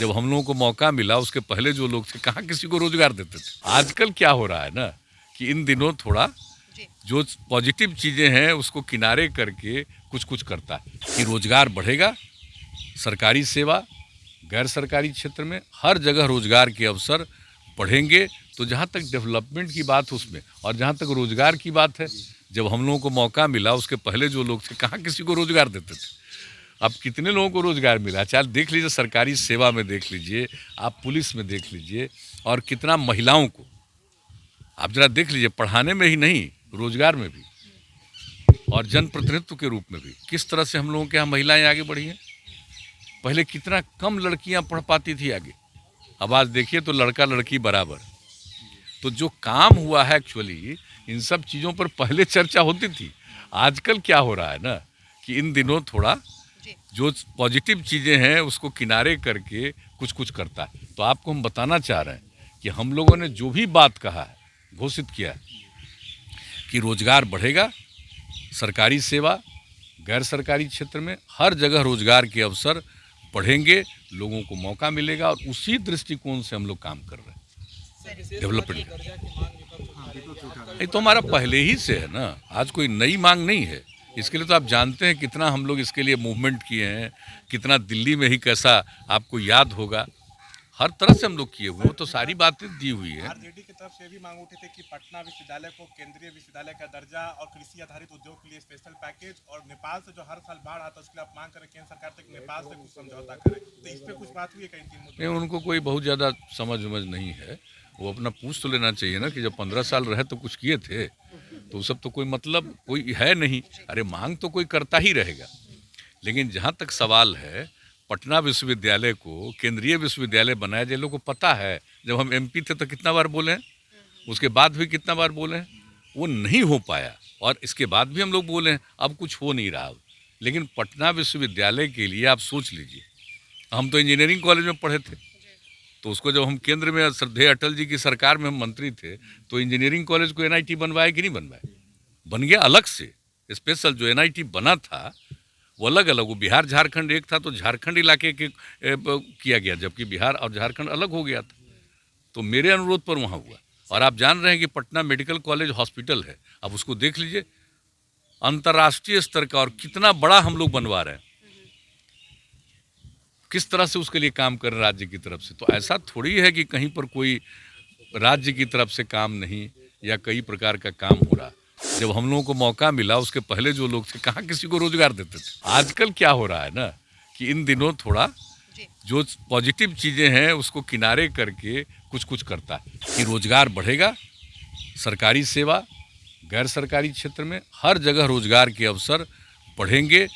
जब हम लोगों को मौका मिला उसके पहले जो लोग थे कहाँ किसी को रोजगार देते थे। आजकल क्या हो रहा है ना कि इन दिनों थोड़ा जो पॉजिटिव चीजें हैं उसको किनारे करके कुछ कुछ करता है कि रोजगार बढ़ेगा, सरकारी सेवा, गैर सरकारी क्षेत्र में हर जगह रोजगार के अवसर बढ़ेंगे। तो जहाँ तक डेवलपमेंट की बात उसमें और जहाँ तक रोजगार की बात है, जब हम लोगों को मौका मिला उसके पहले जो लोग थे कहाँ किसी को रोजगार देते थे। अब कितने लोगों को रोजगार मिला, चाहे देख लीजिए सरकारी सेवा में देख लीजिए, आप पुलिस में देख लीजिए, और कितना महिलाओं को आप जरा देख लीजिए, पढ़ाने में ही नहीं रोजगार में भी और जनप्रतिनिधित्व के रूप में भी किस तरह से हम लोगों के यहाँ महिलाएं आगे बढ़ी हैं। पहले कितना कम लड़कियां पढ़ पाती थी आगे, अब आज देखिए तो लड़का लड़की बराबर। तो जो काम हुआ है एक्चुअली इन सब चीज़ों पर पहले चर्चा होती थी। आजकल क्या हो रहा है ना कि इन दिनों थोड़ा जो पॉजिटिव चीज़ें हैं उसको किनारे करके कुछ कुछ करता है। तो आपको हम बताना चाह रहे हैं कि हम लोगों ने जो भी बात कहा है, घोषित किया है कि रोजगार बढ़ेगा, सरकारी सेवा, गैर सरकारी क्षेत्र में हर जगह रोजगार के अवसर बढ़ेंगे, लोगों को मौका मिलेगा, और उसी दृष्टिकोण से हम लोग काम कर रहे हैं डेवलपमेंट का। ये तो हमारा पहले ही से है ना, आज कोई नई मांग नहीं है। इसके लिए तो आप जानते हैं कितना हम लोग इसके लिए मूवमेंट किए हैं, कितना दिल्ली में ही कैसा आपको याद होगा, हर तरह से हम लोग किए हुए हैं। तो सारी बातें दी हुई है। आरजेडी की तरफ से भी मांग उठी थी कि पटना विश्वविद्यालय को केंद्रीय विश्वविद्यालय का दर्जा और कृषि आधारित उद्योग के लिए स्पेशल पैकेज, और नेपाल से जो हर साल बाढ़ आता है उसके लिए आप मांग करें केंद्र सरकार तक नेपाल से कुछ समझौता करें। तो इस पे कुछ बात हुई है कहीं तीन मुद्दों? नहीं, उनको कोई बहुत ज़्यादा समझ नहीं है। वो अपना पूछ तो लेना चाहिए ना कि जब 15 साल रहे तो कुछ किए थे, तो सब तो कोई मतलब कोई है नहीं। अरे मांग तो कोई करता ही रहेगा, लेकिन जहाँ तक सवाल है पटना विश्वविद्यालय को केंद्रीय विश्वविद्यालय बनाया जाए, लोगों को पता है। जब हम एमपी थे तो कितना बार बोले हैं, उसके बाद भी कितना बार बोले हैं, वो नहीं हो पाया, और इसके बाद भी हम लोग बोले हैं, अब कुछ हो नहीं रहा। लेकिन पटना विश्वविद्यालय के लिए आप सोच लीजिए, हम तो इंजीनियरिंग कॉलेज में पढ़े थे, तो उसको जब हम केंद्र में श्रद्धेय अटल जी की सरकार में हम मंत्री थे तो इंजीनियरिंग कॉलेज को एनआईटी बनवाया कि नहीं बनवाया? बन गया अलग से। स्पेशल जो एनआईटी बना था वो अलग अलग, वो बिहार झारखंड एक था, तो झारखंड इलाके के किया गया, जबकि बिहार और झारखंड अलग हो गया था। तो मेरे अनुरोध पर वहाँ हुआ। और आप जान रहे हैं कि पटना मेडिकल कॉलेज हॉस्पिटल है, अब उसको देख लीजिए, अंतर्राष्ट्रीय स्तर का, और कितना बड़ा हम लोग बनवा रहे हैं, किस तरह से उसके लिए काम कर रहे हैं राज्य की तरफ से। तो ऐसा थोड़ी है कि कहीं पर कोई राज्य की तरफ से काम नहीं या कई प्रकार का काम हो रहा। जब हम लोगों को मौका मिला उसके पहले जो लोग थे कहाँ किसी को रोजगार देते थे। आजकल क्या हो रहा है ना कि इन दिनों थोड़ा जो पॉजिटिव चीज़ें हैं उसको किनारे करके कुछ कुछ करता है कि रोजगार बढ़ेगा, सरकारी सेवा, गैर सरकारी क्षेत्र में हर जगह रोजगार के अवसर बढ़ेंगे।